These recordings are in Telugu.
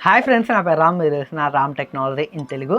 హాయ్ ఫ్రెండ్స్, నా పేరు రామ్. మీరు చూస్తున్న రామ్ టెక్నాలజీ ఇన్ తెలుగు.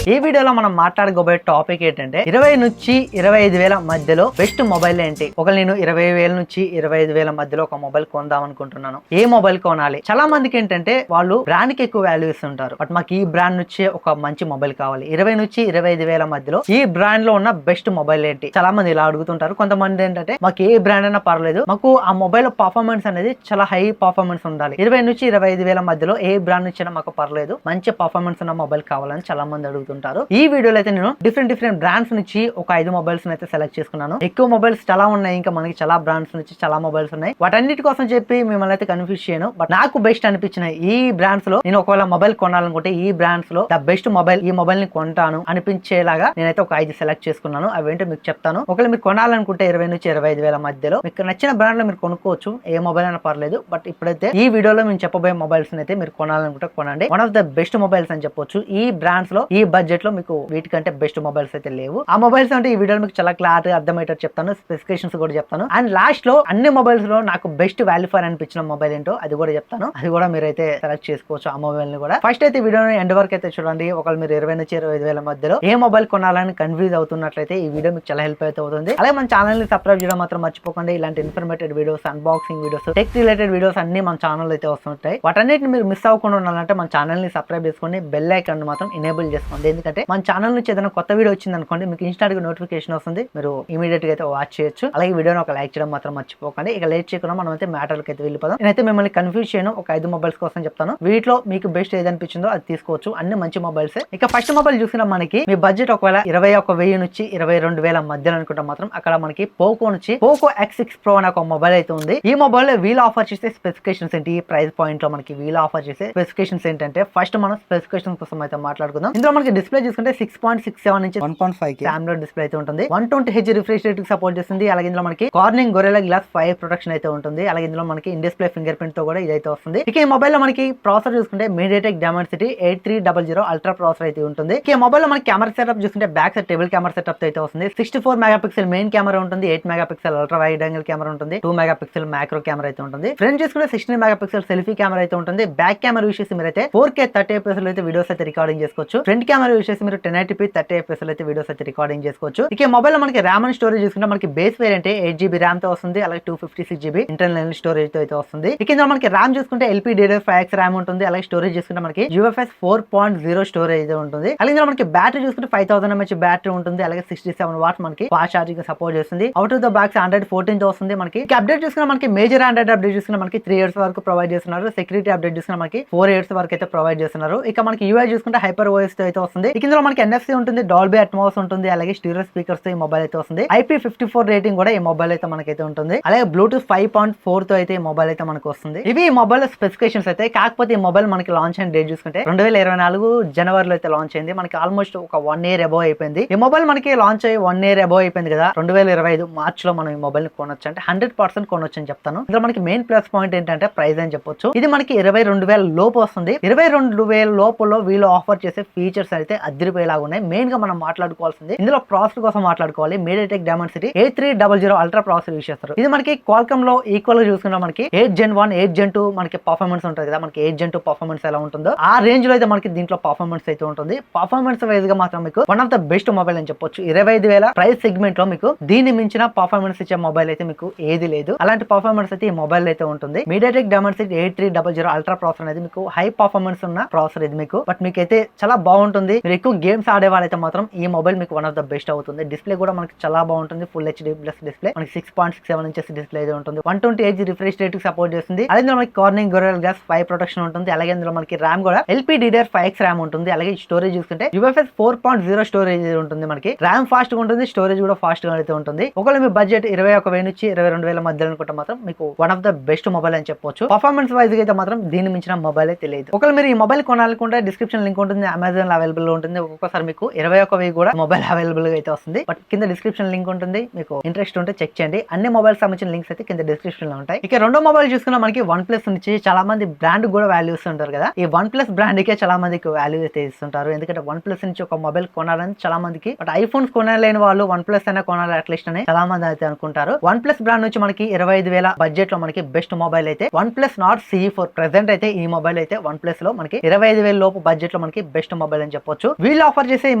ఈ వీడియోలో మనం మాట్లాడుకోబోయే టాపిక్ ఏంటంటే 20 నుంచి 25 వేల మధ్యలో బెస్ట్ మొబైల్ ఏంటి. నేను 20,000 నుంచి 25,000 మధ్యలో ఒక మొబైల్ కొందాం అనుకుంటున్నాను. ఏ మొబైల్ కొనాలి? చాలా మందికి ఏంటంటే వాళ్ళు బ్రాండ్ కి ఎక్కువ వాల్యూ ఇస్తుంటారు. బట్ మాకు ఈ బ్రాండ్ నుంచి ఒక మంచి మొబైల్ కావాలి. 20 నుంచి 25 వేల మధ్యలో ఈ బ్రాండ్ లో ఉన్న బెస్ట్ మొబైల్ ఏంటి? చాలా మంది ఇలా అడుగుతుంటారు. కొంతమంది ఏంటంటే మాకు ఏ బ్రాండ్ అయినా పర్లేదు, మాకు ఆ మొబైల్ పర్ఫార్మెన్స్ అనేది చాలా హై పర్ఫార్మెన్స్ ఉండాలి. 20 నుంచి 25 వేల మధ్యలో ఏ బ్రాండ్ నుంచి మాకు పర్లేదు, మంచి పర్ఫార్మెన్స్ ఉన్న మొబైల్ కావాలని చాలా మంది అడుగుతుంటారు. ఈ వీడియోలో అయితే నేను డిఫరెంట్ బ్రాండ్స్ నుంచి ఒక 5 మొబైల్స్ అయితే సెలెక్ట్ చేసుకున్నాను. ఎక్కువ మొబైల్స్ చాలా ఉన్నాయి, ఇంకా మనకి చాలా బ్రాండ్స్ నుంచి చాలా మొబైల్స్ ఉన్నాయి. వాటన్నిటి కోసం చెప్పి మిమ్మల్ని అయితే కన్ఫ్యూజ్ చేయను. బట్ నాకు బెస్ట్ అనిపించిన ఈ బ్రాండ్స్ లో నేను ఒకవేళ మొబైల్ కొనాలనుకుంటే ఈ బ్రాండ్స్ లో ద బెస్ట్ మొబైల్, ఈ మొబైల్ ని కొంటాను అనిపించేలాగా నేనైతే ఒక 5 సెలెక్ట్ చేసుకున్నాను. అవేంటో మీకు చెప్తాను. ఒకవేళ మీరు కొనాలనుకుంటే 20 నుంచి 25 వేల మధ్యలో మీకు నచ్చిన బ్రాండ్ లో మీరు కొనుక్కోవచ్చు. ఏ మొబైల్ అయినా పర్లేదు. బట్ ఇప్పుడైతే ఈ వీడియోలో మేము చెప్పబోయే మొబైల్స్ అయితే మీరు కొనాలనుకుంటే కొనండి. One of the best mobiles అని చెప్పొచ్చు. ఈ బ్రాండ్స్ లో ఈ బడ్జెట్ లో మీకు వీటికంటే బెస్ట్ మొబైల్స్ అయితే లేవు. ఆ మొబైల్స్ అంటే ఈ వీడియోలో మీకు చాలా క్లారిటీ అర్థమయ్యేటట్టు చెప్తాను. స్పెసిఫికేషన్స్ కూడా చెప్తాను. అండ్ లాస్ట్ లో అన్ని మొబైల్స్ లో నాకు బెస్ట్ వాల్యూ ఫర్ అనిపించిన మొబైల్ ఏంటో అది కూడా చెప్తాను. అది కూడా మీరైతే సెలెక్ట్ చేసుకోవచ్చు ఆ మొబైల్ ని కూడా. ఫస్ట్ అయితే వీడియోని ఎండ్ వరకు అయితే చూడండి. ఒకవేళ మీరు 20 నుంచి 25 వేల మధ్యలో ఏ మొబైల్ కొనాలని కన్ఫ్యూజ్ అవుతున్నట్లయితే ఈ వీడియో మీకు చాలా హెల్ప్ అయితే అవుతుంది. అలాగే మన ఛానల్ ని సబ్స్క్రైబ్ చేయడం మాత్రం మర్చిపోకండి. ఇలాంటి informative videos, unboxing videos, tech related videos అన్ని మన ఛానల్ అయితే వస్తుంటాయి. వాటన్నిటిని మీరు మిస్ అవ్వకుండా ఉండాలంటే మన ఛానల్ ని సబ్స్క్రైబ్ చేసుకొని బెల్ ఐకాన్ మాత్రం ఎనేబుల్ చేసుకోండి. ఎందుకంటే మన ఛానల్ నుంచి ఏదైనా కొత్త వీడియో వచ్చింది అనుకోండి, మీకు ఇన్స్టాంట్ గా నోటిఫికేషన్ వస్తుంది. మీరు ఇమీడియట్ గా అయితే వాచ్ చేయొచ్చు. అలాగే వీడియోని ఒక లైక్ చేయడం మాత్రం మర్చిపోకండి. ఇక లేట్ చేయకుండా మనం అయితే మ్యాటర్కి అయితే వెళ్ళిపోదాం. నేనైతే మిమ్మల్ని కన్ఫ్యూజ్ చేయను. ఒక 5 మొబైల్స్ కోసం చెప్తాను. వీటిలో మీకు బెస్ట్ ఏది అనిపించిందో అది తీసుకోవచ్చు. అన్ని మంచి మొబైల్స్. ఇక ఫస్ట్ మొబైల్ చూసినా మనకి మీ బడ్జెట్ ఒకవేళ 21,000 నుంచి 22,000 మధ్యలో అనుకుంటే మాత్రం అక్కడ మనకి పోకో నుంచి పోకో X6 Pro అనే ఒక మొబైల్ అయితే ఉంది. ఈ మొబైల్ లో వీల్ ఆఫర్ చేసే స్పెసిఫికేషన్స్ ఏంటి, ఈ ప్రైస్ పాయింట్ లో మనకి వీల్ ఆఫర్ చేసే స్పెసిఫికేషన్స్ ఏంటంటే ఫస్ట్ మనం స్పెసిఫికేషన్స్ కోసం అయితే మాట్లాడుకుందాం. ఇందులో మనకి డిస్ప్లే చూసుకుంటే 6.67 నుంచి 1.5 AMOLED డిస్ప్లే అయితే ఉంటుంది. 120Hz రిఫ్రెష్ రేట్ కి సపోర్ట్ చేస్తుంది. అలాగే ఇందులో మనకి కార్నింగ్ గొరిల్లా గ్లాస్ 5 ప్రొటెక్షన్ అయితే ఉంటుంది. అలాగే ఇందులో మనకి ఇన్ డిస్ప్లే ఫింగర్ ప్రింట్ తో కూడా ఇదైతే వస్తుంది. ఇక ఈ మొబైల్ లో మనకి ప్రాసెసర్ చూసుకుంటే MediaTek Dimensity 8300 అల్ట్రా ప్రాసెసర్ అయితే ఉంటుంది. ఇక ఈ మొబైల్ లో మనకి కెమెరా సెటప్ చూసుకుంటే back side table camera setup అయితే వస్తుంది. 64 మెగాపిక్సెల్ మెయిన్ కెమెరా ఉంటుంది. 8 megapixel ultra wide angle camera ఉంటుంది. 2 మెగాపిక్సెల్ మ్యాక్రో కెమెరా అయితే ఉంటుంది. ఫ్రంట్ చూసుకుంటే 16 మెగాపిక్సెల్ సెల్ఫీ కెమెరా అయితే ఉంటుంది. బ్యాక్ కెమెరా యూస్ చేసి మీరైతే 4K 30 fps అయితే వీడియోస్ అయితే రికార్డింగ్ చేసుకోవచ్చు. ఫ్రంట్ కెమెరా యూస్ చేసి మీరు 1080p 30 fps అయితే వీడియోస్ అయితే రికార్డింగ్ చేసుకోవచ్చు. ఇక మొబైల్ లో మనకి ర్యామ్ అండ్ స్టోరేజ్ చూసుకుంటే మనకి బేస్ వేరియంట్ 8GB ర్యామ్ తో వస్తుంది. అలాగే 256GB ఇంటర్నల్ స్టోరేజ్ తో అయితే వస్తుంది. ఇక ఇందులో మనకి ర్యామ్ చూసుకుంటే LPDDR5X ర్యామ్ ఉంటుంది. అలాగే స్టోరేజ్ చూసుకుంటే మనకి UFS 4.0 స్టోరేజ్ అయితే ఉంటుంది. అలాగే ఇందులో మనకి బ్యాటరీ చూసుకుంటే 5000 mAh బ్యాటరీ ఉంటుంది. అలాగే 67 వాట్స్ మనకి ఫాస్ట్ ఛార్జింగ్ సపోర్ట్ చేస్తుంది. Out of the box Android 14 తో వస్తుంది. మనకి అప్డేట్ చూసుకుంటే మనకి మేజర్ ఆండ్రాయిడ్ అప్డేట్ చూసుకుంటే మనకి 3 years వరకు ప్రొవైడ్ చేస్తున్నారు. సెక్యూరిటీ అప్డేట్ చూసుకుంటే మనకి 4 years వరకు అయితే ప్రొవైడ్ చేస్తున్నారు. ఇక మనకి UI చూసుకుంటే హైపర్ OS తో అయితే వస్తుంది. ఇక ఇందులో మనకి NFC ఉంటుంది, డాల్బీ అట్మాస్ ఉంటుంది. అలాగే స్టీరియో స్పీకర్స్ తో ఈ మొబైల్ అయితే వస్తుంది. IP54 రేటింగ్ కూడా ఈ మొబైల్ అయితే మనకైతే ఉంటుంది. అలాగే బ్లూటూత్ 5.4 తో అయితే ఈ మొబైల్ అయితే మనకు వస్తుంది. ఇవి ఈ మొబైల్ స్పెసిఫికేషన్స్ అయితే. కాకపోతే ఈ మొబైల్ మనకి లాంచ్ అయిన డేట్ చూసుకుంటే 2024 జనవరిలో అయితే లాంచ్ అయింది. మనకి ఆల్మోస్ట్ ఒక 1 year అబౌవ్ అయిపోయింది. ఈ మొబైల్ మనకి లాంచ్ అయ్యి 1 year అబౌవ్ అయిపోయింది కదా. 2025 మార్చ్ లో మనం ఈ మొబైల్ ని కొనొచ్చు అంటే 100% కొనొచ్చు అని చెప్తాను. ఇందులో మనకి మెయిన్ ప్లస్ పాయింట్ ఏంటంటే ప్రైస్ అని చెప్పొచ్చు. ఇది మనకి 22,000 లోపు వస్తుంది. 22,000 లోపల వీళ్ళు ఆఫర్ చేసే ఫీచర్స్ అయితే అదిరిపోయేలాగా ఉన్నాయి. మెయిన్ గా మనం మాట్లాడుకోవాల్సింది ఇందులో ప్రాసెసర్ కోసం మాట్లాడుకోవాలి. MediaTek Dimensity 8300 ultra processor use చేస్తారు. ఇది మనకి క్వాల్కమ్ లో ఈక్వల్ గా చూసుకున్నా మనకి 8 Gen 1 8 Gen 2 మనకి పర్ఫార్మెన్స్ ఉంటుంది కదా. మనకి 8 Gen 2 పర్ఫార్మెన్స్ ఎలా ఉంటుందో ఆ రేంజ్ లో అయితే మనకి దీంట్లో పర్ఫార్మెన్స్ అయితే ఉంటుంది. పర్ఫార్మెన్స్ వైజ్ గా మాత్రం మీకు one of the best mobile అని చెప్పొచ్చు. 25,000 ప్రైస్ సెగ్మెంట్ లో మీకు దీన్ని మించిన పర్ఫార్మెన్స్ ఇచ్చే మొబైల్ అయితే మీకు ఏది లేదు. అలాంటి పర్ఫార్మెన్స్ అయితే ఈ మొబైల్ అయితే ఉంటుంది. MediaTek Dimensity 8300 అల్ట్రా ప్రాసెసర్ అనేది మీకు హై పర్ఫార్మెన్స్ ఉన్న ప్రాసెసర్ ఇది మీకు. బట్ మీకైతే చాలా బాగుంటుంది. మీరు ఎక్కువ గేమ్స్ ఆడే వాళ్ళైతే మాత్రం ఈ మొబైల్ మీకు వన్ ఆఫ్ ద బెస్ట్ అవుతుంది. డిస్ప్లే కూడా మనకి చాలా బాగుంటుంది. ఫుల్ HD ప్లస్ డిస్ప్లే మనకి 6.67 ఇంచెస్ డిస్ప్లే అయితే ఉంటుంది. 120Hz రిఫ్రెష్ రేట్ కి సపోర్ట్ చేస్తుంది. అలాగే ఇందులో మనకి కార్నింగ్ గొరిల్లా గ్లాస్ 5 ప్రొటెక్షన్ ఉంటుంది. అలాగే ఇందులో మనకి ర్యామ్ కూడా LPDDR5X ర్యామ్ ఉంటుంది. అలాగే స్టోరేజ్ చూసుకుంటే UFS 4.0 స్టోరేజ్ ఉంటుంది. మనకి ర్యామ్ ఫాస్ట్ గా ఉంటుంది. స్టోరేజ్ కూడా ఫాస్ట్ గా అయితే ఉంటుంది. ఒకవేళ మీ బడ్జెట్ 21,000 నుంచి 22,000 మధ్యలో అనుకుంటే మాత్రం మీకు one of the best mobile అని చెప్పొచ్చు. పర్ఫార్మెన్స్ వైజ్ అయితే మాత్రం దీని మించిన మొబైల్ అయితే లేదు. ఒకవేళ మీరు ఈ మొబైల్ కొనాలనుకుంటే డిస్క్రిప్షన్ లింక్ ఉంటుంది. అమెజాన్ లో అవైలబుల్ అవైలబుల్ లో ఉంటుంది, ఒక్కొక్కసారి మీకు 21,000 కూడా మొబైల్ అవైలబుల్ గా అయితే వస్తుంది. బట్ కింద డిస్క్రిప్షన్ లింక్ ఉంటుంది, మీకు ఇంట్రెస్ట్ ఉంటే చెక్ చేయండి. అన్ని మొబైల్ సంబంధించిన లింక్స్ అయితే కింద డిస్క్రిప్షన్ లో ఉంటాయి. ఇక రెండో మొబైల్ చూసుకున్నా మనకి వన్ ప్లస్ నుంచి చాలా మంది బ్రాండ్ కూడా వాల్యూ ఇస్తుంటారు కదా. ఈ వన్ ప్లస్ బ్రాండ్ కే చాలా మందికి వాల్యూ అయితే ఇస్తుంటారు, ఎందుకంటే వన్ ప్లస్ నుంచి ఒక మొబైల్ కొనాలని చాలా మందికి, బట్ ఐఫోన్స్ కొనలేని వాళ్ళు వన్ ప్లస్ అయినా కొనాలి అట్లీస్ట్ అని చాలా మంది అయితే అనుకుంటారు. వన్ ప్లస్ బ్రాండ్ నుంచి మనకి 25,000 బడ్జెట్ లో మనకి బెస్ట్ మొబైల్ అయితే one plus not CE4. Present అయితే ఈ మొబైల్ అయితే వన్ ప్లస్ లో మనకి 25,000 లోపు బడ్జెట్ లో మనకి బెస్ట్ మొబైల్ అని చెప్పొచ్చు. వీళ్ళు ఆఫర్ చేసే ఈ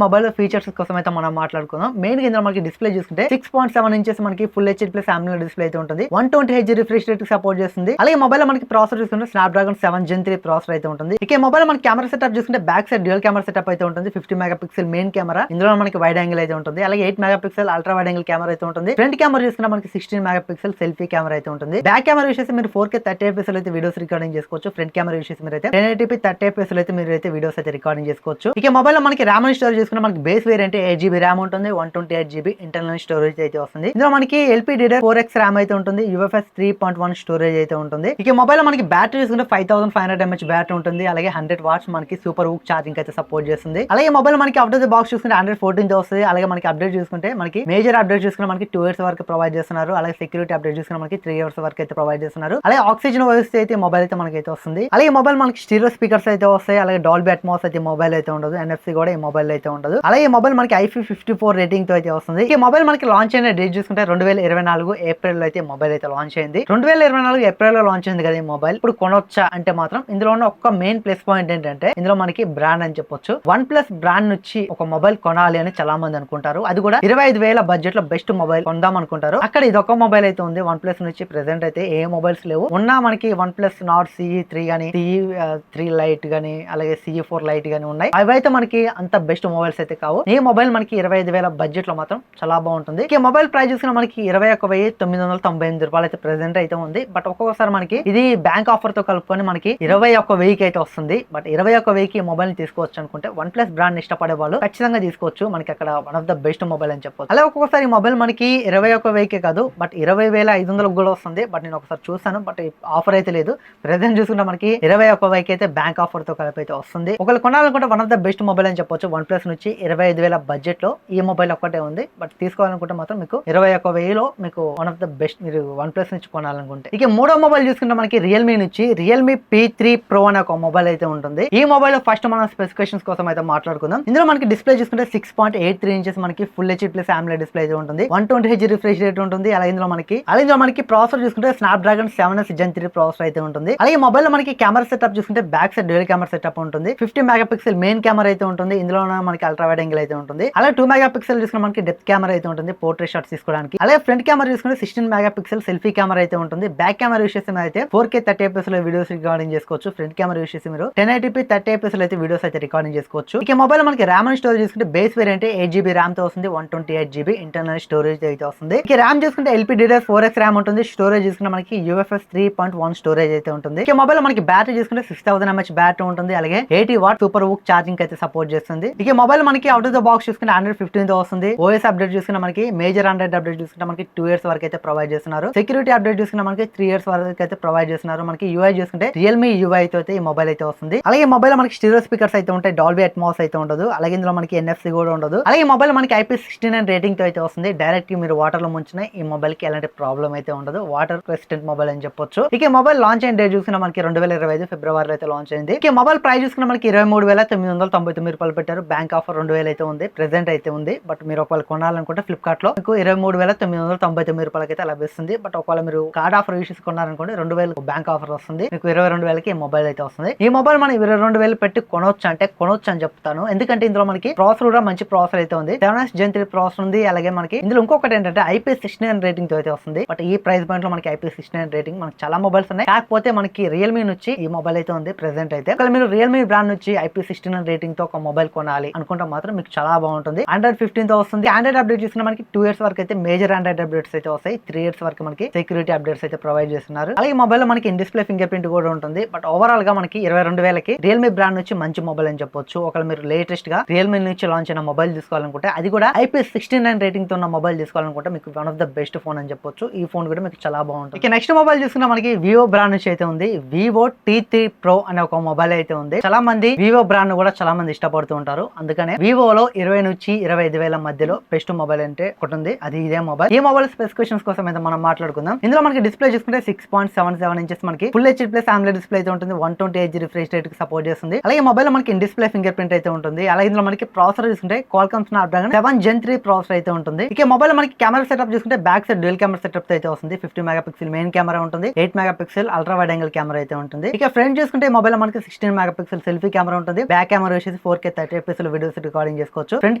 మొబైల్ ఫీచర్స్ కోసం అయితే మనం మాట్లాడుకుందాం. మెయిన్ గా ఇందులో మనకి డిస్ప్లే చూసుకుంటే 6.7 ఇంచెస్ మనకి full HD plus AMOLED display అయితే ఉంటుంది. 120Hz రిఫ్రెష్ రేట్ సపోర్ట్ చేస్తుంది. అలాగే మొబైల్ లో మనకి ప్రాసెసర్ చూసుకుంటే స్నాప్డ్రాగన్ 7 Gen 3 ప్రాసెసర్ అయితే ఉంటుంది. ఇక మొబైల్ మనకి కెమెరా సెటప్ చూసుకుంటే back side dual camera setup అయితే ఉంటుంది. 50 మెగాపిక్సెల్ మెయిన్ కెమెరా, ఇందులో మనకి వైడ్ యాంగిల్ అయితే ఉంటుంది. అలాగే 8 megapixel ultra wide angle camera అయితే ఉంటుంది. ఫ్రంట్ కెమెరా చూసుకుంటే మనకి 16 మెగాపిక్సెల్ సెల్ఫీ కెమెరా అయితే ఉంటుంది. బ్యాక్ కెమెరా యూస్ చేసి మీరు 4K 30 fps అయితే వీడియోస్ రికార్డింగ్ చేసుకోవచ్చు. ఫ్రంట్ కెమెరా యూస్ చేసి మీరు అయితే 1080p 30 fps అయితే మీరు అయితే వీడియోస్ అయితే రికార్డింగ్ చేసుకోవచ్చు. ఇక మొబైల్ లో మనకి ర్యామ్ అండ్ స్టోరేజ్ చూసుకుంటే మనకి బేస్ వేరియంట్ 8GB ర్యామ్ ఉంటుంది, 128GB ఇంటర్నల్ స్టోరేజ్ అయితే వస్తుంది. ఇందులో మనకి LPDDR4X ర్యామ్ అయితే ఉంటుంది, UFS 3.1 స్టోరేజ్ అయితే ఉంటుంది. ఇక మొబైల్ లో మనకి బ్యాటరీ చూసుకుంటే 5500 mAh బ్యాటరీ ఉంటుంది. అలాగే 100 watts మనకి సూపర్ హుక్ ఛార్జింగ్ అయితే సపోర్ట్ చేస్తుంది. అలాగే మొబైల్ మనకి అవుట్ ఆఫ్ ద బాక్స్ చూసుకుంటే Android 14 వస్తుంది. అలాగే మనకి అప్డేట్ చూసుకుంటే మనకి మేజర్ అప్డేట్ చూసుకుంటే మనకి 2 years వరకు ప్రొవైడ్ చేస్తున్నారు. అలాగే సెక్యూరిటీ అప్డేట్ చూసుకుంటే మనకి 3 years వరకు అయితే ప్రొవైడ్ చేస్తున్నారు. అలాగే ఆక్సిజన్ వ్యవస్థ అయితే మొబైల్ అయితే మనకి అయితే వస్తుంది. అలాగే మొబైల్ మనకి స్టీరియో స్పీకర్స్ అయితే వస్తాయి. అలాగే డాల్బీ అట్మాస్ అయితే మొబైల్ అయితే ఉండదు, NFC కూడా ఈ మొబైల్ అయితే ఉండదు. అలాగే మొబైల్ మనకి IP54 రేటింగ్ తో అయితే వస్తుంది. ఈ మొబైల్ మనకి లాంచ్ అయిన డేట్ చూసుకుంటే 2024 ఏప్రిల్ లో అయితే మొబైల్ అయితే లాంచ్ అయింది. 2024 ఏప్రిల్ లో లాంచ్ అయింది కదా ఈ మొబైల్. ఇప్పుడు కొనొచ్చా అంటే మాత్రం ఇందులో ఉన్న ఒక్క మెయిన్ ప్లస్ పాయింట్ ఏంటంటే ఇందులో మనకి బ్రాండ్ అని చెప్పొచ్చు. వన్ ప్లస్ బ్రాండ్ నుంచి ఒక మొబైల్ కొనాలి అని చాలా మంది అనుకుంటారు, అది కూడా 25,000 బడ్జెట్ లో బెస్ట్ మొబైల్ కొందాం అనుకుంటారు. అక్కడ ఇది ఒక మొబైల్ అయితే ఉంది. వన్ ప్లస్ నుంచి ప్రెసెంట్ అయితే ఏ మొబైల్స్ లేవు. ఉన్నా మనకి వన్ ప్లస్ నాట్ CE3 గానీ CE3 లైట్ గానీ అలాగే CE4 లైట్ గానీ ఉన్నాయి. అవైతే మనకి అంత బెస్ట్ మొబైల్స్ అయితే కావు. ఈ మొబైల్ మనకి 25,000 బడ్జెట్ లో మాత్రం చాలా బాగుంటుంది. ఈ మొబైల్ ప్రైస్ చూసుకున్నా మనకి 21,998 రూపాయలు అయితే ప్రెసెంట్ అయితే ఉంది. బట్ ఒక్కొక్కసారి మనకి ఇది బ్యాంక్ ఆఫర్ తో కలుపుకొని మనకి 21,000 అయితే వస్తుంది. బట్ 21,000 మొబైల్ ని తీసుకోవచ్చు అనుకుంటే వన్ ప్లస్ బ్రాండ్ ఇష్టపడే వాళ్ళు ఖచ్చితంగా తీసుకోవచ్చు. మనకి అక్కడ one of the best mobile అని చెప్పొచ్చు. అలాగే ఒక్కొక్కసారి ఈ మొబైల్ మనకి 21,000 కాదు బట్ 20,500 కూడా వస్తుంది. బట్ నేను ఒకసారి చూసాను, బట్ ఆఫర్ అయితే లేదు. ప్రెసెంట్ చూసుకుంటే మనకి 21,000 అయితే బ్యాంక్ ఆఫర్ తో కలిపి అయితే వస్తుంది. ఒకవేళ కొనాలనుకుంటే one of the best mobile అని చెప్పొచ్చు. వన్ ప్లస్ నుంచి 25,000 బడ్జెట్ లో ఈ మొబైల్ ఒక్కటే ఉంది. బట్ తీసుకోవాలనుకుంటే మాత్రం మీకు 21,000 లో మీకు వన్ ఆఫ్ ద బెస్ట్ మీరు వన్ ప్లస్ నుంచి కొనాలనుకుంటే. ఇక మూడో మొబైల్ చూసుకుంటే మనకి రియల్మీ నుంచి రియల్మీ P3 Pro అనే ఒక మొబైల్ అయితే ఉంటుంది. ఈ మొబైల్ ఫస్ట్ మనం స్పెసిఫికేషన్స్ కోసం అయితే మాట్లాడుకుందాం. ఇందులో మనకి డిస్ప్లే చూసుకుంటే 6.83 ఇంచెస్ మనకి full HD plus AMOLED display అయితే ఉంటుంది. 120Hz రిఫ్రెష్ రేట్ ఉంటుంది. అలాగే ఇందులో మనకి ప్రాసెసర్ చూసుకుంటే స్నాప్డ్రాగన్ 7 Gen 3 ప్రాసెసర్ అయితే ఉంటుంది. అలాగే మొబైల్ లో మనకి కెమెరా సెటప్ చూసుకుంటే back side dual camera setup ఉంటుంది. 50 మెగాపిక్సెల్ మెయిన్ కెమెరా అయితే ఉంటుంది. ఇందులో మనకి అల్ట్రా వైడ్ యాంగిల్ అయితే ఉంటుంది. అలాగే 2 మెగాపిక్సెల్ చూసుకుంటే మనకి డెప్త్ కెమెరా అయితే ఉంటుంది పోర్ట్రేట్ షాట్స్ తీసుకోవడానికి. అలాగే ఫ్రంట్ కెమెరా చూసుకుంటే 16 మెగాపిక్సెల్ సెల్ఫీ కెమెరా అయితే ఉంటుంది. బ్యాక్ కెమెరా యూస్ చేస్తే అయితే 4K 30 fps లో వీడియోస్ రికార్డింగ్ చేసుకోవచ్చు. ఫ్రంట్ కెమెరా యూస్ చేసి మీరు 1080p 30 fps లో అయితే వీడియోస్ అయితే రికార్డింగ్ చేసుకోవచ్చు. ఇక మొబైల్ మనకి ర్యామ్ అండ్ స్టోరేజ్ చూసుకుంటే బేస్ వేరియంట్ 8GB ర్యామ్ తో వస్తుంది, 128GB ఇంటర్నల్ స్టోరేజ్ అయితే వస్తుంది. ఇక ర్యామ్ చూసుకుంటే LPDDR4X ర్యామ్ ఉంటుంది. స్టోరేజ్ చూసుకుంటే మనకి UFS 3.1 స్టోరేజ్ అయితే ఉంటుంది. ఇక మొబైల్ మనకి బ్యాటరీ చూసుకుంటే 6000 mAh బ్యాటరీ ఉంటుంది. అలాగే 80 వాట్ సూపర్ హుక్ ఛార్జింగ్ అయితే సపోర్ట్ చేస్తుంది. ఇక మొబైల్ మనకి అవుట్ ఆఫ్ ద బాక్స్ చూసుకుంటే Android 15 తో వస్తుంది. OS అప్డేట్ చూసుకుంటే మనకి మేజర్ Android అప్డేట్ చూసుకుంటే మనకి 2 years వరకు అయితే ప్రొవైడ్ చేస్తున్నారు. సెక్యూరిటీ అప్డేట్ చూసుకుంటే మనకి 3 years వరకు అయితే ప్రొవైడ్ చేస్తున్నారు. మనకి UI చూసుకుంటే రియల్మీ UI అయితే ఈ మొబైల్ అయితే వస్తుంది. అలాగే మొబైల్ మనకి స్టీరియో స్పీకర్స్ అయితే ఉంటాయి, డాల్బీ అట్మాస్ అయితే ఉండదు. అలాగే ఇందులో మనకి NFC కూడా ఉండదు. అలాగే మొబైల్ మనకి IP69 రేటింగ్ తో అయితే వస్తుంది. డైరెక్ట్ మీరు వాటర్ లో ముంచిన ఈ మొబైల్ కి ఎలాంటి ప్రాబ్లం అయితే ఉండదు. వాటర్ రెసిస్టెంట్ మొబైల్ అని చెప్పొచ్చు. ఇక మొబైల్ లాంచ్ అయిన డేట్ చూసుకున్నా మనకి 2025 ఫిబ్రవరిలో అయితే లాంచ్ అయింది. ఇక మొబైల్ ప్రైస్ చూసుకున్నా మనకి 23,999 రూపాయలు పెట్టారు. బ్యాంక్ ఆఫర్ 2,000 అయితే ఉంది, ప్రెసెంట్ అయితే ఉంది. బట్ మీరు ఒకవేళ కొనాలనుకుంటే ఫ్లిప్కార్ట్ లో మీకు 23,999 రూపాయలకి అయితే లభిస్తుంది. బట్ ఒకవేళ మీరు కార్డ్ ఆఫర్ యూస్ కొన్నారనుకోండి 2,000 బ్యాంక్ ఆఫర్ వస్తుంది, మీకు 22,000కి ఈ మొబైల్ అయితే వస్తుంది. ఈ మొబైల్ మనం 22,000 పెట్టి కొనొచ్చు అంటే కొనొచ్చు అని చెప్తాను. ఎందుకంటే ఇందులో మనకి ప్రాసెసర్ కూడా మంచి ప్రాసెసర్ అయితే ఉంది. 7 Gen 3 ప్రాసెసర్ ఉంది. అలాగే మనకి ఇందులో ఇంకొకటి ఏంటంటే IP69 రేటింగ్ తో అయితే వస్తుంది. బట్ ఈ ప్రైస్ పాయింట్ లో మనకి IP69 రేటింగ్ మనకి చాలా మొబైల్స్ ఉన్నాయి. కాకపోతే మనకి రియల్మీ నుంచి ఈ మొబైల్ అయితే ఉంది ప్రెసెంట్ అయితే. మీరు రియల్మీ బ్రాండ్ నుంచి IP69 రేటింగ్ తో ఒక మొబైల్ కొనాలి అనుకుంటే మాత్రం మీకు చాలా బాగుంటుంది. Android 15 తో వస్తుంది. Android అప్డేట్ చూసుకున్నా మనకి 2 years వరకు అయితే మేజర్ Android అప్డేట్స్ అయితే వస్తాయి. 3 years వరకు మనకి సెక్యూరిటీ అప్డేట్స్ అయితే ప్రొవైడ్ చేస్తున్నారు. అలాగే మొబైల్ లో మనకి ఇన్ డిస్ప్లే ఫింగర్ ప్రింట్ కూడా ఉంటుంది. బట్ ఓవరాల్ గా మనకి 22,000కి రియల్మీ బ్రాండ్ నుంచి మంచి మొబైల్ అని చెప్పొచ్చు. ఒకవేళ మీరు లేటెస్ట్ గా రియల్మీ నుంచి లాంచ్ అయిన మొబైల్ తీసుకోవాలనుకుంటే, అది కూడా IP69 రేటింగ్ తో ఉన్న మొబైల్ తీసుకోవాలనుకుంటే మీకు one of the best phone అని చెప్పొచ్చు. ఈ ఫోన్ కూడా మీకు చాలా బాగుంటుంది. ఇక నెక్స్ట్ మొబైల్ చూసుకున్నా మనకి వివో బ్రాండ్ నుంచి అయితే ఉంది. వివో T3 Pro అనే ఒక మొబైల్ అయితే ఉంది. చాలా మంది వివో బ్రాండ్ కూడా చాలా మంది ఇష్టపడుతూ ఉంటారు. అందుకనే వివోలో 20 నుంచి 25 వేల మధ్యలో బెస్ట్ మొబైల్ అంటే ఒకటి ఉంది, అది ఇదే మొబైల్. ఈ మొబైల్ స్పెసిఫికేషన్స్ కోసం అయితే మనం మాట్లాడుకుందాం. ఇందులో మనకి డిస్ప్లే చూసుకుంటే 6.77 ఇంచెస్ మనకి full HD plus AMOLED display అయితే ఉంటుంది. 120Hz రిఫ్రెష్ రేట్ కి సపోర్ట్ చేస్తుంది. అలాగే మొబైల్ మనకి ఇన్ డిస్ప్లే ఫింగర్ ప్రింట్ అయితే ఉంటుంది. అలాగే ఇందులో మనకి ప్రాసెసర్ చూసుకుంటే Qualcomm Snapdragon 7 Gen 3 ప్రాసెసర్ అయితే ఉంటుంది. ఇక మొబైల్ మనకి కెమెరా సెటప్ చూసుకుంటే back side dual camera setup అయితే వస్తుంది. 50 మెగాపిక్సెల్ మెయిన్ కెమెరా ఉంటుంది, 8 megapixel ultra wide angle camera అయితే ఉంటుంది. ఇక ఫ్రంట్ చూసుకుంటే మొబైల్ మనకి 16 మెగాపిక్సెల్ సెల్ఫీ కెమెరా ఉంటుంది. బ్యాక్ కెమెరా వచ్చేసి 4K 30fps వీడియోస్ రికార్డింగ్ చేసుకోవచ్చు. ఫ్రంట్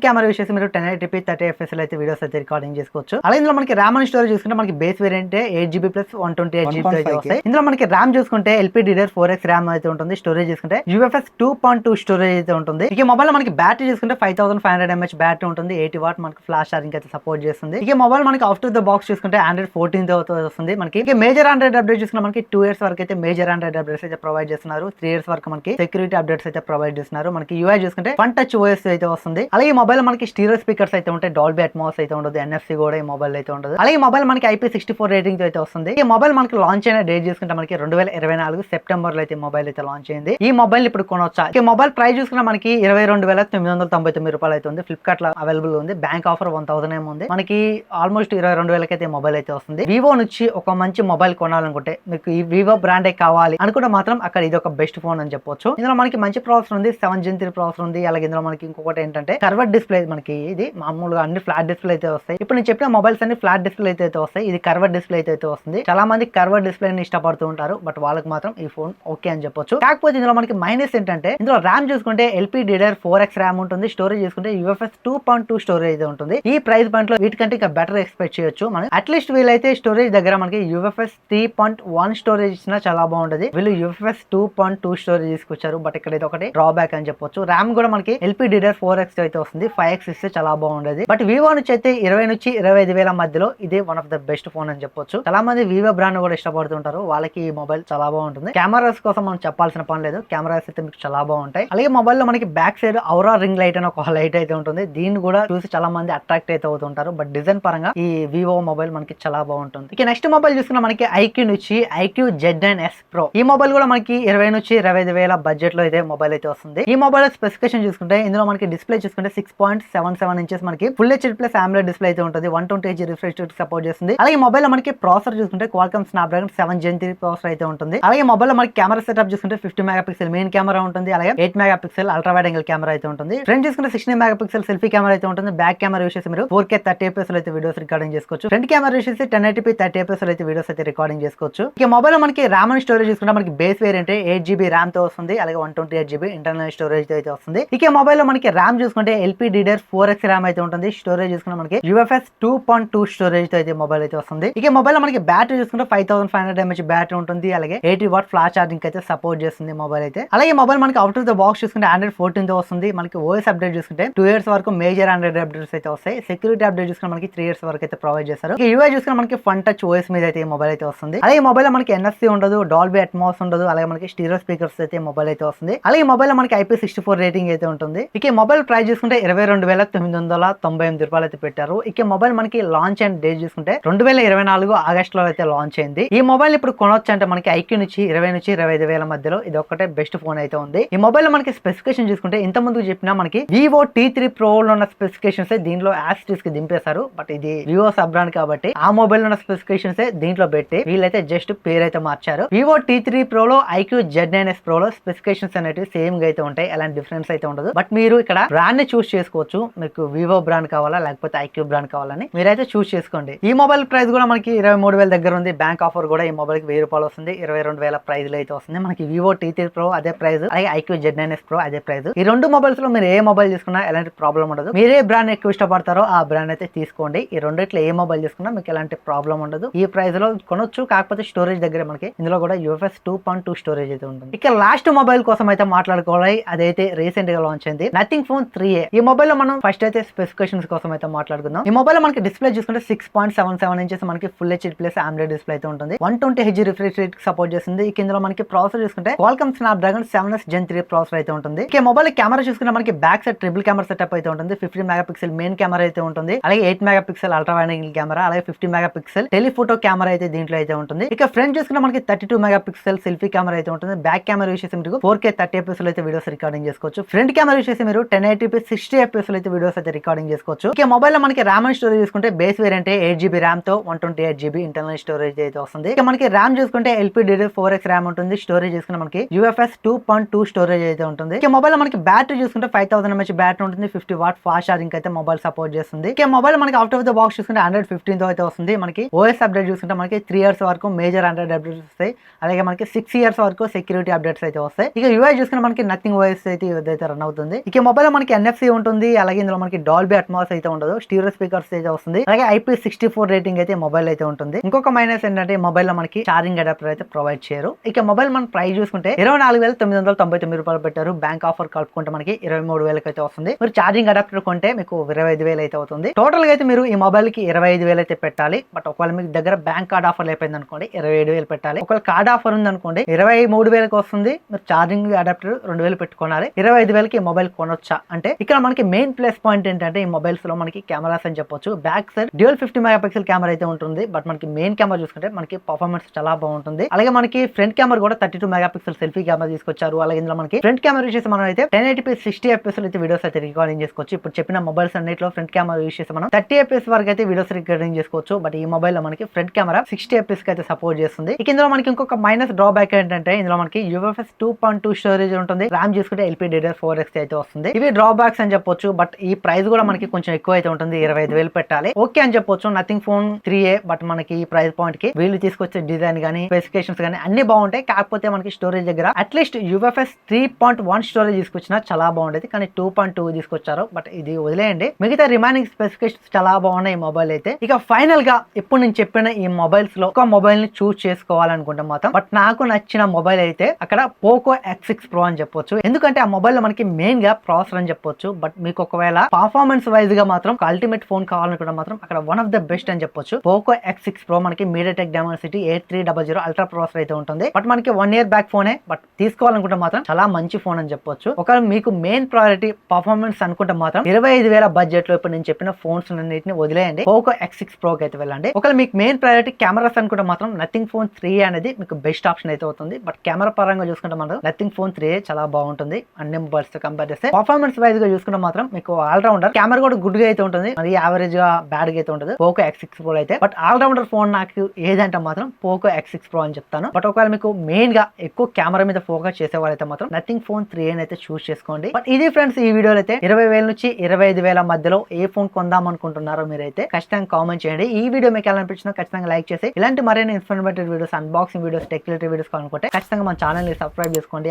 కెమెరా వచ్చేసి మీరు 1080p 30fps అయితే వీడియోస్ అయితే రికార్డింగ్ చేసుకోవచ్చు. అలాగే ఇందులో మనకి ర్యామ్ అండ్ స్టోరేజ్ చూసుకుంటే మనకి base variant 8GB plus 128GB అయితే వస్తాయి. ఇందులో మనకి ర్యామ్ చూసుకుంటే LPDDR4X ర్యామ్ అయితే ఉంటుంది. స్టోరేజ్ చూసుకుంటే UFS 2.2 స్టోరేజ్ అయితే ఉంటుంది. ఇక మొబైల్ మనకి బ్యాటరీ చూసుకుంటే 5500 mAh బ్యాటరీ ఉంటుంది. 80 వాట్ మనకి ఫ్లాష్ ఛార్జింగ్ అయితే సపోర్ట్ చేస్తుంది. ఇక మొబైల్ మనకి ఆఫ్టర్ ద బాక్స్ చూసుకుంటే Android 14 తో వస్తుంది. మనకి ఇక మేజర్ ఆండ్రాయిడ్ అప్డేట్ చూసుకుంటే మనకి 2 years వరకు అయితే మేజర్ ఆండ్రాయిడ్ అప్డేట్స్ అయితే ప్రొవైడ్ చేస్తున్నారు. 3 years వరకు మనకి సెక్యూరిటీ అప్డేట్స్ అయితే ప్రొవైడ్ చేస్తున్నారు. మనకి UI చూసుకుంటే వన్ టచ్ OS అయితే వస్తుంది. అలాగే ఈ మొబైల్ మనకి స్టీరియో స్పీకర్స్ అయితే ఉంటాయి. డాల్బీ అట్మాస్ అయితే ఉండదు. NFC కూడా ఈ మొబైల్ అయితే ఉండదు. అలాగే ఈ మొబైల్ మనకి IP64 రేటింగ్ అయితే వస్తుంది. ఈ మొబైల్ మనకి లాంచ్ అయిన డేట్ చూసుకుంటే మనకి 2024 సెప్టెంబర్ లో అయితే మొబైల్ అయితే లాంచ్ అయింది. ఈ మొబైల్ ఇప్పుడు కొనొచ్చా? ఈ మొబైల్ ప్రైస్ చూసుకుంటే మనకి 22,999 రూపాయలు అయితే ఉంది. ఫ్లిప్కార్ట్ లో అవైలబుల్ ఉంది. బ్యాంక్ ఆఫర్ 1000 ఏమో ఉంది. మనకి ఆల్మోస్ట్ 22,000 అయితే మొబైల్ అయితే వస్తుంది. వివో నుంచి ఒక మంచి మొబైల్ కొనాలనుకుంటే మీకు ఈ వివో బ్రాండే కావాలి అనుకుంటే మాత్రం అక్కడ ఇది ఒక బెస్ట్ ఫోన్ అని చెప్పొచ్చు. ఇందులో మనకి మంచి ప్రాసెసర్ ఉంది, 7 Gen 3 ప్రాసెసర్ ఉంది. అలాగే ఇందులో మనకి ఇంకొకటి ఏంటంటే కర్వ్డ్ డిస్ప్లే. మనకి ఇది మామూలుగా అన్ని ఫ్లాట్ డిస్ప్లే అయితే వస్తాయి. ఇప్పుడు నేను చెప్పిన మొబైల్స్ అన్ని ఫ్లాట్ డిస్ప్లే అయితే వస్తాయి. ఇది కర్వ్డ్ డిస్ప్లే అయితే వస్తుంది. చాలా మంది కర్వ్డ్ డిస్ప్లే ని ఇష్టపడుతూ ఉంటారు, బట్ వాళ్ళకి మాత్రం ఈ ఫోన్ ఓకే అని చెప్పొచ్చు. కాకపోతే ఇందులో మనకి మైనస్ ఏంటంటే ఇందులో ర్యామ్ చూసుకుంటే LPDDR4X ర్యామ్ ఉంటుంది. స్టోరేజ్ చూసుకుంటే UFS 2.2 స్టోరేజ్ అయితే ఉంటుంది. ఈ ప్రైస్ పాయింట్ లో వీటికంటే ఇంకా బెటర్ ఎక్స్పెక్ట్ చేయొచ్చు. మనం అట్లీస్ట్ వీళ్ళైతే స్టోరేజ్ దగ్గర మనకి UFS 3.1 స్టోరేజ్ ఇచ్చినా చాలా బాగుంటది. వీళ్ళు UFS 2.2 స్టోరేజ్ తీసుకొచ్చారు, బట్ ఇక్కడ ఇది ఒకటి డ్రాబ్యాక్ అని చెప్పొచ్చు. ర్యామ్ కూడా మనకి LPDDR4X అయితే వస్తుంది. 5X ఇస్తే చాలా బాగుండేది. బట్ వివో నుంచి అయితే 20 నుంచి 25 వేల మధ్యలో ఇదే one of the best phone అని చెప్పొచ్చు. చాలా మంది వివో బ్రాండ్ కూడా ఇష్టపడుతుంటారు. వాళ్ళకి ఈ మొబైల్ చాలా బాగుంటుంది. కెమెరాస్ కోసం మనం చెప్పాల్సిన పని లేదు. కెమెరాస్ అయితే మీకు చాలా బాగుంటాయి. అలాగే మొబైల్ లో మనకి బ్యాక్ సైడ్ ఔరా రింగ్ లైట్ అని ఒక లైట్ అయితే ఉంటుంది. దీన్ని కూడా చూసి చాలా మంది అట్రాక్ట్ అయితే అవుతుంటారు. బట్ డిజైన్ పరంగా ఈ వివో మొబైల్ మనకి చాలా బాగుంటుంది. ఇక నెక్స్ట్ మొబైల్ చూసుకున్నా మనకి IQ నుంచి IQ Z9s Pro. ఈ మొబైల్ కూడా మనకి 20 నుంచి 25 వేల బడ్జెట్ లో అయితే మొబైల్ అయితే వస్తుంది. ఈ మొబైల్ స్పెసిఫికేషన్ చూసుకుంటే ఇందులో మనకి డిస్ప్లే చూసుకుంటే 6.77 ఇంచెస్ మనకి full HD plus AMOLED display అయితే ఉంటుంది. 120Hz రిఫ్రెష్ రేట్ సపోర్ట్ చేస్తుంది. అలాగే మొబైల్ లో మనకి ప్రాసెసర్ చూసుకుంటే Qualcomm Snapdragon 7 Gen 3 ప్రాసెసర్ అయితే ఉంటుంది. అలాగే మొబైల్ లో మనకి కెమెరా సెటప్ చూసుకుంటే 50 మెగాపిక్సెల్ మెయిన్ కెమెరా ఉంటుంది. అలాగే 8 megapixel ultra wide angle camera అయితే ఉంటుంది. ఫ్రంట్ చూసుకుంటే 16 మెగాపిక్సెల్ సెల్ఫీ కెమెరా అయితే ఉంటుంది. బ్యాక్ కెమెరా వచ్చేసి మీరు 4K 30fps అయితే వీడియోస్ రికార్డింగ్ చేసుకోవచ్చు. ఫ్రంట్ కెమెరా వచ్చేసి 1080p 30fps అయితే వీడియోస్ అయితే రికార్డింగ్ చేసుకోవచ్చు. ఇక మొబైల్ లో మనకి ర్యామ్ అండ్ స్టోరేజ్ చూసుకుంటే మనకి బేస్ వేరియంట్ 8GB ర్యామ్ తో వస్తుంది. అలాగే 128GB ఇంటర్నల్ స్టోరేజ్ అయితే వస్తుంది. ఇక మొబైల్ లో మనకి ర్యామ్ చూసుకుంటే LPDDR4X ర్యామ్ అయితే ఉంటుంది. స్టోరేజ్ చూసుకుంటే మనకి UFS 2.2 స్టోరేజ్ తో అయితే మొబైల్ అయితే వస్తుంది. ఇక మొబైల్ లో మనకి బ్యాటరీ చూసుకుంటే 5500 mAh బ్యాటరీ ఉంటుంది. అలాగే 80 వాట్ ఫ్లాష్ ఛార్జింగ్ అయితే సపోర్ట్ చేస్తుంది మొబైల్ అయితే. అలాగే మొబైల్ మనకి అవుట్ ఆఫ్ ద బాక్స్ చూసుకుంటే Android 14 తో వస్తుంది. మనకి OS అప్డేట్ చూసుకుంటే 2 years వరకు మేజర్ ఆండ్రాయిడ్ అప్డేట్స్ అయితే వస్తాయి. సెక్యూరిటీ అప్డేట్ చూసుకుంటే మనకి 3 years వరకు అయితే ప్రొవైడ్ చేస్తారు. ఇక UI చూసుకుంటే మనకి వన్ టచ్ OS మీద అయితే మొబైల్ అయితే వస్తుంది. అలాగే మొబైల్ లో మనకి NFC ఉండదు, డాల్బీ అట్మాస్ ఉండదు. అలాగే మనకి స్టీరియో స్పీకర్స్ అయితే మొబైల్ అయితే వస్తుంది. అలాగే మొబైల్ లో మనకి IP64 రేటింగ్ అయితే ఉంటుంది. ఇక మొబైల్ ప్రైస్ చూసుకుంటే 22,998 రూపాయలు అయితే పెట్టారు. ఇక మొబైల్ మనకి లాంచ్ అండ్ డేట్ చూసుకుంటే 2024 ఆగస్ట్ లో అయితే లాంచ్ అయింది. ఈ మొబైల్ ఇప్పుడు కొనొచ్చు అంటే మనకి IQ నుంచి 20 నుంచి 25 వేల మధ్యలో ఇది ఒక్కటే బెస్ట్ ఫోన్ అయితే ఉంది. ఈ మొబైల్ లో మనకి స్పెసిఫికేషన్ చూసుకుంటే ఇంత ముందుకు చెప్పినా మనకి Vivo T3 Pro లో ఉన్న స్పెసిఫికేషన్స్ దీంట్లో యాస్టిస్ కి దింపేశారు. బట్ ఇది వివో సబ్ బ్రాండ్ కాబట్టి ఆ మొబైల్ లో ఉన్న స్పెసిఫికేషన్స్ దీంట్లో పెట్టి వీళ్ళైతే జస్ట్ పేరు అయితే మార్చారు. Vivo T3 Pro లో IQ Z9s Pro లో స్పెసిఫికేషన్స్ అనేవి సేమ్ గా అయితే ఉంటాయి. ఎలాంటి డిఫరెన్స్ అయితే ఉండదు. బట్ మీరు ఇక్కడ బ్రాండ్ ని చూస్ చేసుకోవచ్చు. మీకు వివో బ్రాండ్ కావాలా లేకపోతే IQ బ్రాండ్ కావాలని మీరైతే చూస్ చేసుకోండి. ఈ మొబైల్ ప్రైస్ కూడా మనకి 23,000 దగ్గర ఉంది. బ్యాంక్ ఆఫర్ కూడా ఈ మొబైల్ కి 1000 రూపాయలు వస్తుంది. 22,000 ప్రైస్ లో అయితే వస్తుంది. మనకి Vivo T3 Pro అదే ప్రైస్, అలాగే IQ Z9s Pro అదే ప్రైస్. ఈ రెండు మొబైల్స్ లో మీరు ఏ మొబైల్ తీసుకున్నా ఎలాంటి ప్రాబ్లం ఉండదు. మీరే బ్రాండ్ ఎక్కువ ఇష్టపడతారో ఆ బ్రాండ్ అయితే తీసుకోండి. ఈ రెండిట్లో ఏ మొబైల్ తీసుకున్నా మీకు ఎలాంటి ప్రాబ్లం ఉండదు. ఈ ప్రైస్ లో కొనొచ్చు. కాకపోతే స్టోరేజ్ దగ్గర మనకి ఇందులో కూడా UFS 2.2 స్టోరేజ్ అయితే ఉంటుంది. ఇక లాస్ట్ మొబైల్ కోసం అయితే మాట్లాడుకోవాలి. అదైతే రీసెంట్ గా లాంచ్ అయింది, నథింగ్ ఫోన్ 3A. ఈ మొబైల్ లో మనం ఫస్ట్ అయితే స్పెసిఫికేషన్స్ కోసం అయితే మాట్లాడుకుందాం. ఈ మొబైల్ లో మనకి డిస్ప్లే చూసుకుంటే 6.77 ఇంచెస్ మనకి full HD plus AMOLED display అయితే ఉంటుంది. 120Hz రిఫ్రెష్ రేట్ సపోర్ట్ చేస్తుంది. ఇక ఇందులో మనకి ప్రాసెసర్ చూసుకుంటే Qualcomm Snapdragon 7 Gen 3 ప్రాసెసర్ అయితే ఉంటుంది. ఇక మొబైల్ కెమెరా చూసుకుంటే మనకి back side triple camera setup అయితే ఉంటుంది. 50 మెగాపిక్సెల్ మెయిన్ కెమెరా అయితే ఉంటుంది. అలాగే 8 megapixel ultra wide angle camera, అలాగే 50 మెగాపిక్సెల్ టెలిఫోటో కెమెరా అయితే దీంట్లో అయితే ఉంటుంది. ఇక ఫ్రంట్ చూసుకుంటే మనకి 32 మెగాపిక్సెల్ సెల్ఫీ కెమెరా అయితే ఉంటుంది. బ్యాక్ కెమెరా వచ్చేసి మీకు 4K 30fps అయితే వీడియోస్ రికార్డింగ్ చేసుకోవచ్చు. చేసుకోవచ్చు. ఫ్రంట్ కెమెరా యూస్ చేసి మీరు 1080p 60fps లో అయితే వీడియోస్ అయితే రికార్డింగ్ చేసుకోవచ్చు. ఇక మొబైల్ లో మనకి ర్యామ్ అండ్ స్టోరేజ్ చూసుకుంటే బేస్ వేరియంట్ 8GB ర్యామ్ తో 128GB ఇంటర్నల్ స్టోరేజ్ అయితే వస్తుంది. ఇక మనకి ర్యామ్ చూసుకుంటే LPDDR4X ర్యామ్ ఉంటుంది. స్టోరేజ్ చూసుకుంటే మనకి UFS 2.2 స్టోరేజ్ అయితే ఉంటుంది. ఇక మొబైల్ లో మనకి బ్యాటరీ చూసుకుంటే 5000 mAh బ్యాటరీ ఉంటుంది. 50 వాట్ ఫాస్ట్ ఛార్జింగ్ అయితే మొబైల్ సపోర్ట్ చేస్తుంది. ఇక మొబైల్ మనకి అవుట్ ఆఫ్ ద బాక్స్ చూసుకుంటే Android 15 తో అయితే వస్తుంది. మనకి OS అప్డేట్ చూసుకుంటే మనకి 3 years వరకు మేజర్ Android అప్డేట్స్ వస్తాయి. అలాగే మనకి 6 years వరకు సెక్యూరిటీ అప్డేట్స్ అయితే వస్తాయి. ఇక UI చూసుకుంటే మనకి నథింగ్ OS అయితే ఇదైతే రన్ అవుతుంది. ఇక మొబైల్ లో మనకి NFC ఉంటుంది. అలాగే ఇందులో మనకి డాల్బీ అట్మాస్ అయితే ఉండదు. స్టీరియో స్పీకర్స్ అయితే వస్తుంది. అలాగే IP64 రేటింగ్ అయితే మొబైల్ అయితే ఉంటుంది. ఇంకొక మైనస్ ఏంటంటే మొబైల్ లో మనకి ఛార్జింగ్ అడాప్టర్ అయితే ప్రొవైడ్ చేయరు. ఇక మొబైల్ మన ప్రైస్ చూసుకుంటే 24,999 రూపాయలు పెట్టారు. బ్యాంక్ ఆఫర్ కలుపుకుంటే మనకి 23,000 అయితే వస్తుంది. మీరు ఛార్జింగ్ అడాప్టర్ కొంటే మీకు 25,000 అయితే అవుతుంది. టోటల్ గా అయితే మీరు ఈ మొబైల్ కి 25,000 అయితే పెట్టాలి. బట్ ఒకవేళ మీకు దగ్గర బ్యాంక్ కార్డ్ ఆఫర్ అయిపోయింది అనుకోండి 27,000 పెట్టాలి. ఒకవేళ కార్డ్ ఆఫర్ ఉంది అనుకోండి 23,000 వస్తుంది. మీరు ఛార్జింగ్ అడాప్టర్ 2,000 పెట్టుకోవాలి. 25,000 ఈ మొబైల్ కొనొచ్చా అంటే ఇక్కడ మనకి మెయిన్ ప్లస్ పాయింట్ ఏంటంటే ఈ మొబైల్స్ లో మనకి కెమెరాస్ అని చెప్పొచ్చు. Back side dual 50 megapixel camera అయితే ఉంటుంది. బట్ మనకి మెయిన్ కెమెరా చూసుకుంటే మనకి పర్ఫార్మెన్స్ చాలా బాగుంటుంది. అలాగే మనకి ఫ్రంట్ కెమెరా కూడా 32 మెగాపిక్సెల్ సెల్ఫీ కెమెరా తీసుకొచ్చారు. అలాగే ఇందులో మనకి ఫ్రంట్ కెమెరా యూస్ చేసి మనం అయితే 1080p 60fps అయితే వీడియోస్ అయితే రికార్డింగ్ చేసుకోవచ్చు. ఇప్పుడు చెప్పిన మొబైల్స్ అన్నిట్లో ఫ్రంట్ కెమెరా యూస్ చేసి మనం 30fps వరకు అయితే వీడియోస్ రికార్డింగ్ చేసుకోవచ్చు. బట్ ఈ మొబైల్ లో మనకి ఫ్రంట్ కెమెరా 60fps కి అయితే సపోర్ట్ చేస్తుంది. ఇక ఇందులో మనకి ఇంకొక మైనస్ డ్రాబ్యాక్ ఏంటంటే ఇందులో మనకి UFS 2.2 స్టోరేజ్ ఉంటుంది. ర్యామ్ చూసుకుంటే LPDDR4X అయితే వస్తుంది. ఇవి డ్రాబ్యాక్స్ అని చెప్పొచ్చు. బట్ ఈ ప్రైస్ కూడా మనకి కొంచెం ఎక్కువ అయితే ఉంటుంది. 25,000 పెట్టాలి. ఓకే అని చెప్పొచ్చు. నథింగ్ ఫోన్ 3A బట్ మనకి ఈ ప్రైస్ పాయింట్ కి వీళ్ళు తీసుకొచ్చే డిజైన్ గానీ స్పెసిఫికేషన్స్ గానీ అన్ని బాగుంటాయి. కాకపోతే మనకి స్టోరేజ్ దగ్గర అట్లీస్ట్ UFS 3.1 స్టోరేజ్ తీసుకొచ్చినా చాలా బాగుండేది. కానీ 2.2 తీసుకొచ్చారు. బట్ ఇది వదిలేయండి. మిగతా రిమైనింగ్ స్పెసిఫికేషన్స్ చాలా బాగున్నాయి ఈ మొబైల్ అయితే. ఇక ఫైనల్ గా ఇప్పుడు నేను చెప్పిన ఈ మొబైల్స్ లో ఒక మొబైల్ ని చూస్ చేసుకోవాలనుకుంటే మాత్రం బట్ నాకు నచ్చిన మొబైల్ అయితే అక్కడ పోకో X6 Pro అని చెప్పొచ్చు. ఎందుకంటే ఆ మొబైల్ లో మనకి మెయిన్ గా ప్రాసెసర్ అని చెప్పొచ్చు. బట్ మీకు ఒకవేళ పర్ఫార్మెన్స్ వైజ్ గా మాత్రం అల్టిమేట్ ఫోన్ కావాలనుకుంటే మాత్రం అక్కడ వన్ ఆఫ్ ద బెస్ట్ అని చెప్పొచ్చు. పోకో X6 Pro మనకి MediaTek Dimensity 8300 అల్ట్రా ప్రాసెసర్ అయితే ఉంటుంది. బట్ మనకి 1 year బ్యాక్ ఫోనే. బట్ తీసుకోవాలనుకుంటే మాత్రం చాలా మంచి ఫోన్ అని చెప్పొచ్చు. ఒకవేళ మీకు మెయిన్ ప్రయారిటీ పర్ఫార్మెన్స్ అనుకుంటే మాత్రం 25,000 బడ్జెట్ లో ఇప్పుడు నేను చెప్పిన ఫోన్స్ అన్నిటిని వదిలేయండి. పోకో X6 Pro కి అయితే వెళ్ళండి. ఒకవేళ మీకు మెయిన్ ప్రయారిటీ కెమెరాస్ అనుకుంటే మాత్రం నథింగ్ ఫోన్ 3A అనేది మీకు బెస్ట్ ఆప్షన్ అయితే అవుతుంది. బట్ కెమెరా పరంగా చూసుకుంటే మాత్రం నథింగ్ ఫోన్ 3A చాలా బాగుంటుంది. అన్ని మొబైల్స్ తో కంపేర్ చేస్తే పర్ఫార్మెన్స్ వైజ్ గా చూసుకుంటే మాత్రం మీకు ఆల్రౌండర్ కెమెరా కూడా గుడ్ గా అయితే ఉంటుంది. మరి యావరేజ్ గా బ్యాడ్ గా అయితే ఉంటుంది పోకో X6 Pro అయితే. బట్ ఆల్రౌండర్ ఫోన్ నాకు ఏదంటే మాత్రం పోకో X6 Pro అని చెప్తాను. బట్ ఒకవేళ మీకు మెయిన్ గా ఎక్కువ కెమెరా మీద ఫోకస్ చేసే వాళ్ళైతే మాత్రం నథింగ్ ఫోన్ 3A అయితే చూస్ చేసుకోండి. బట్ ఇది ఫ్రెండ్స్ ఈ వీడియోలో అయితే 20,000 నుంచి 25,000 మధ్యలో ఏ ఫోన్ కొందాం అనుకుంటున్నారో మీరైతే ఖచ్చితంగా కామెంట్ చేయండి. ఈ వీడియో మీకు ఎలా అనిపించిందో ఖచ్చితంగా లైక్ చేసి ఇలాంటి మరిన్ని informative videos, unboxing videos, tech related videos కావాలనుకుంటే ఖచ్చితంగా మన ఛానల్ ని సబ్స్క్రైబ్ చేసుకోండి.